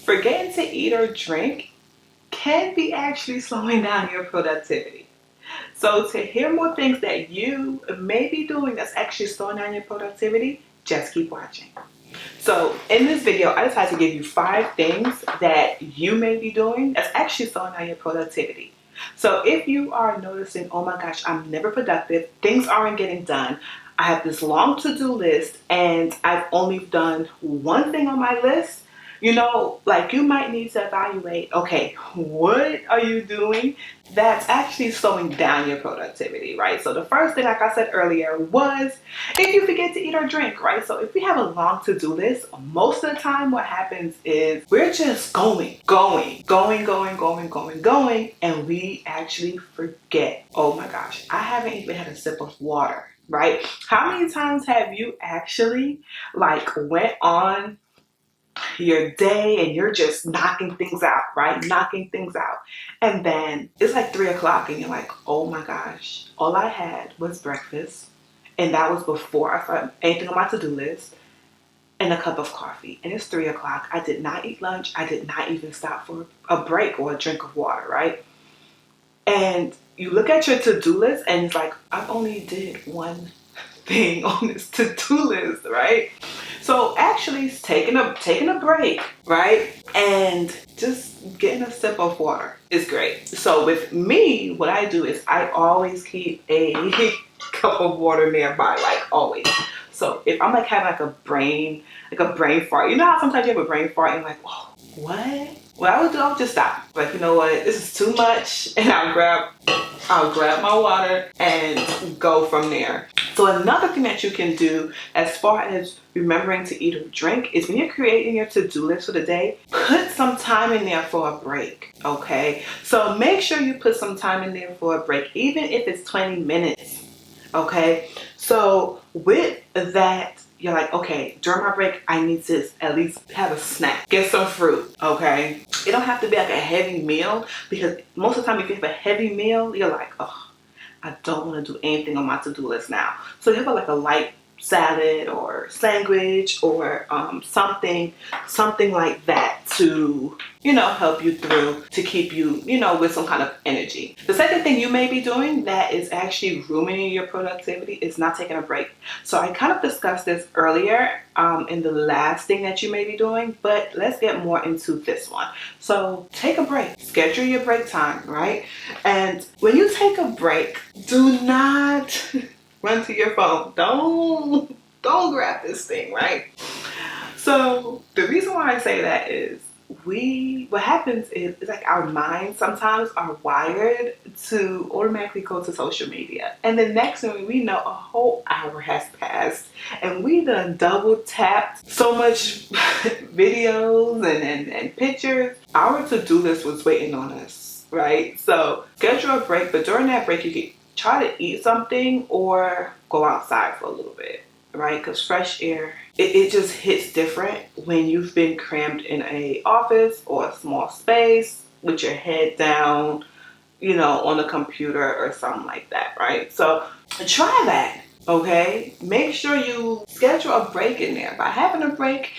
forgetting to eat or drink can be actually slowing down your productivity. So to hear more things that you may be doing that's actually slowing down your productivity, just keep watching. So in this video, I decided to give you 5 things that you may be doing that's actually slowing down your productivity. So if you are noticing, oh my gosh, I'm never productive, things aren't getting done, I have this long to-do list and I've only done one thing on my list, like you might need to evaluate, okay, what are you doing that's actually slowing down your productivity, right? So the first thing, like I said earlier, was if you forget to eat or drink, right? So if we have a long to-do list, most of the time what happens is we're just going, and we actually forget, oh my gosh, I haven't even had a sip of water, right? How many times have you actually went on your day and you're just knocking things out, right? Knocking things out. And then it's like 3 o'clock and you're like, oh my gosh, all I had was breakfast. And that was before I started anything on my to-do list, and a cup of coffee. And it's 3 o'clock. I did not eat lunch. I did not even stop for a break or a drink of water, right? And you look at your to-do list and it's like, I only did one thing on this to-do list, right? So actually taking a break, right? And just getting a sip of water is great. So with me, what I do is I always keep a cup of water nearby, like always. So if I'm having a brain fart, you know how sometimes you have a brain fart and you're like, whoa, what? What I would do, I would just stop. Like, you know what, this is too much, and I'll grab my water and go from there. So another thing that you can do as far as remembering to eat or drink is when you're creating your to-do list for the day, put some time in there for a break, okay? So make sure you put some time in there for a break, even if it's 20 minutes, okay? So with that, you're like, okay, during my break, I need to at least have a snack, get some fruit, okay? It don't have to be like a heavy meal, because most of the time if you have a heavy meal, you're like, oh, I don't want to do anything on my to-do list now. So you have a light salad or sandwich or something like that to help you through, to keep you with some kind of energy. The second thing you may be doing that is actually ruining your productivity is not taking a break. So I kind of discussed this earlier in the last thing that you may be doing, but let's get more into this one. So take a break, schedule your break time, right? And when you take a break, do not run to your phone. Don't grab this thing, right? So the reason why I say that is what happens is it's like our minds sometimes are wired to automatically go to social media. And the next thing we know, a whole hour has passed and we done double tapped so much videos and pictures. Our to-do list was waiting on us, right? So schedule a break, but during that break you can try to eat something or go outside for a little bit, right? Because fresh air, it just hits different when you've been crammed in a office or a small space with your head down, on a computer or something like that, right? So try that, okay? Make sure you schedule a break in there. By having a break,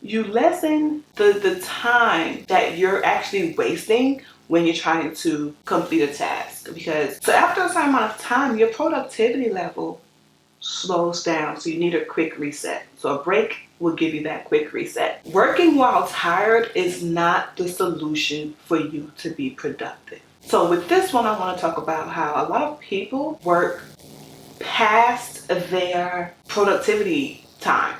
you lessen the time that you're actually wasting when you're trying to complete a task. Because so after a certain amount of time, your productivity level slows down. So you need a quick reset. So a break will give you that quick reset. Working while tired is not the solution for you to be productive. So with this one, I want to talk about how a lot of people work past their productivity time,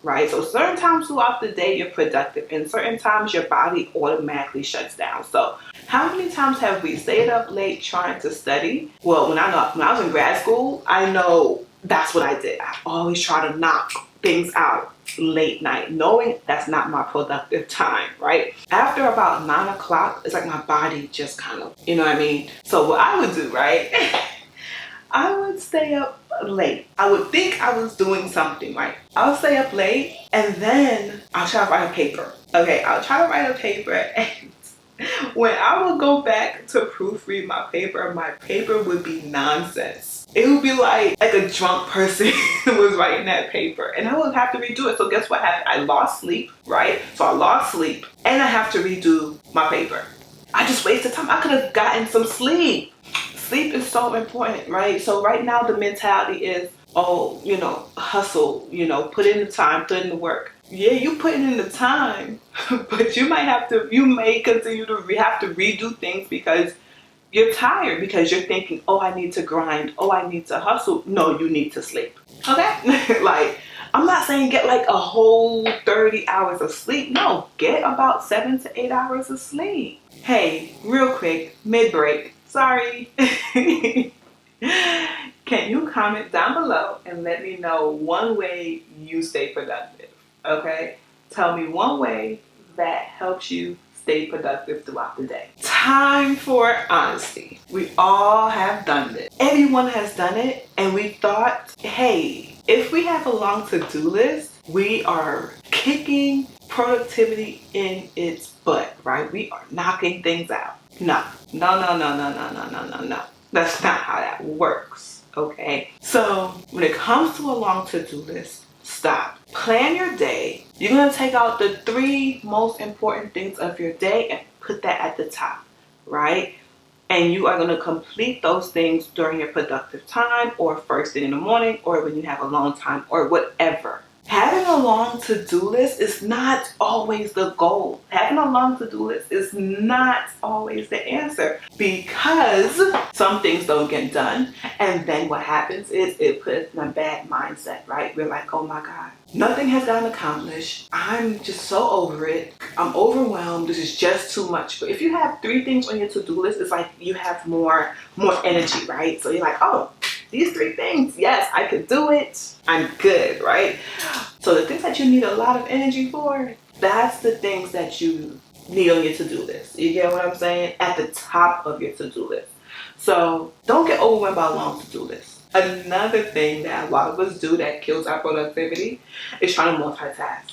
right? So certain times throughout the day you're productive, and certain times your body automatically shuts down. So how many times have we stayed up late trying to study? Well, when I was in grad school, I know that's what I did. I always try to knock things out late night, knowing that's not my productive time, right? After about 9 o'clock, it's like my body just kind of, you know what I mean? So what I would do, right? I would stay up late. I would think I was doing something, right? I'll stay up late and then I'll try to write a paper. Okay, I'll try to write a paper, and when I would go back to proofread my paper would be nonsense. It would be like a drunk person was writing that paper, and I would have to redo it. So guess what happened? I lost sleep, right? So I lost sleep, and I have to redo my paper. I just wasted time. I could have gotten some sleep. Sleep is so important, right? So right now the mentality is, oh, hustle, put in the time, put in the work. Yeah, you putting in the time, but you may continue to have to redo things because you're tired, because you're thinking, oh, I need to grind. Oh, I need to hustle. No, you need to sleep. Okay? Like, I'm not saying get like a whole 30 hours of sleep. No, get about 7 to 8 hours of sleep. Hey, real quick, mid-break. Sorry. Can you comment down below and let me know one way you stay productive? Okay? Tell me one way that helps you stay productive throughout the day. Time for honesty. We all have done this. Everyone has done it, and we thought, hey, if we have a long to-do list, we are kicking productivity in its butt, right? We are knocking things out. No, no, no, no, no, no, no, no, no, no. That's not how that works, okay? So when it comes to a long to-do list, stop. Plan your day. You're going to take out the 3 most important things of your day and put that at the top, right? And you are going to complete those things during your productive time, or first thing in the morning, or when you have a long time, or whatever. Having a long to-do list is not always the goal. Having a long to-do list is not always the answer, because some things don't get done. And then what happens is it puts in a bad mindset, right? We're like, oh my God, nothing has gotten accomplished. I'm just so over it. I'm overwhelmed. This is just too much. But if you have 3 things on your to-do list, it's like you have more energy, right? So you're like, oh, these 3 things, yes, I could do it. I'm good, right? So the things that you need a lot of energy for, that's the things that you need on your to-do list. You get what I'm saying? At the top of your to-do list. So don't get overwhelmed by a long to-do list. Another thing that a lot of us do that kills our productivity is trying to multitask.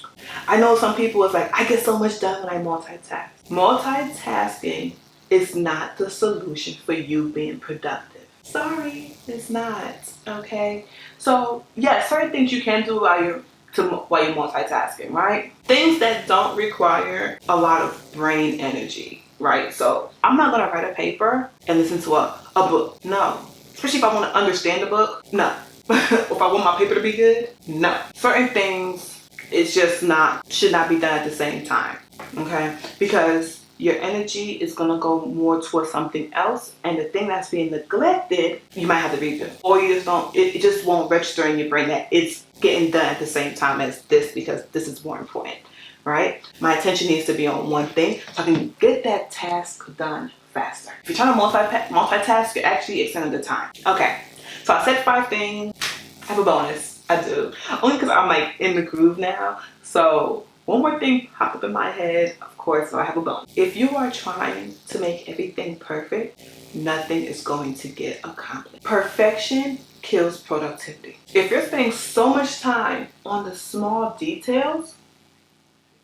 I know some people is like, I get so much done when I multitask. Multitasking is not the solution for you being productive. Sorry, it's not. Okay. So yeah, certain things you can do while you're multitasking, right? Things that don't require a lot of brain energy, right? So I'm not gonna write a paper and listen to a book. No. Especially if I want to understand the book. No. If I want my paper to be good. No. Certain things, it's just should not be done at the same time. Okay? Because your energy is going to go more towards something else, and the thing that's being neglected, you might have to redo. Or you just don't, it just won't register in your brain that it's getting done at the same time as this, because this is more important, right? My attention needs to be on one thing so I can get that task done faster. If you're trying to multitask, you're actually extending the time. Okay, so I said 5 things. I have a bonus. I do. Only because I'm like in the groove now. So one more thing popped up in my head, of course, so I have a bonus. If you are trying to make everything perfect, nothing is going to get accomplished. Perfection kills productivity. If you're spending so much time on the small details,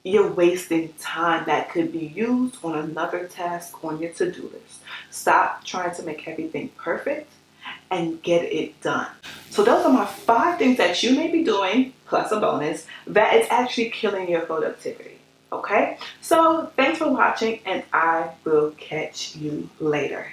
you're wasting time that could be used on another task on your to-do list. Stop trying to make everything perfect and get it done. So those are my 5 things that you may be doing, plus a bonus, that is actually killing your productivity. Okay? So thanks for watching, and I will catch you later.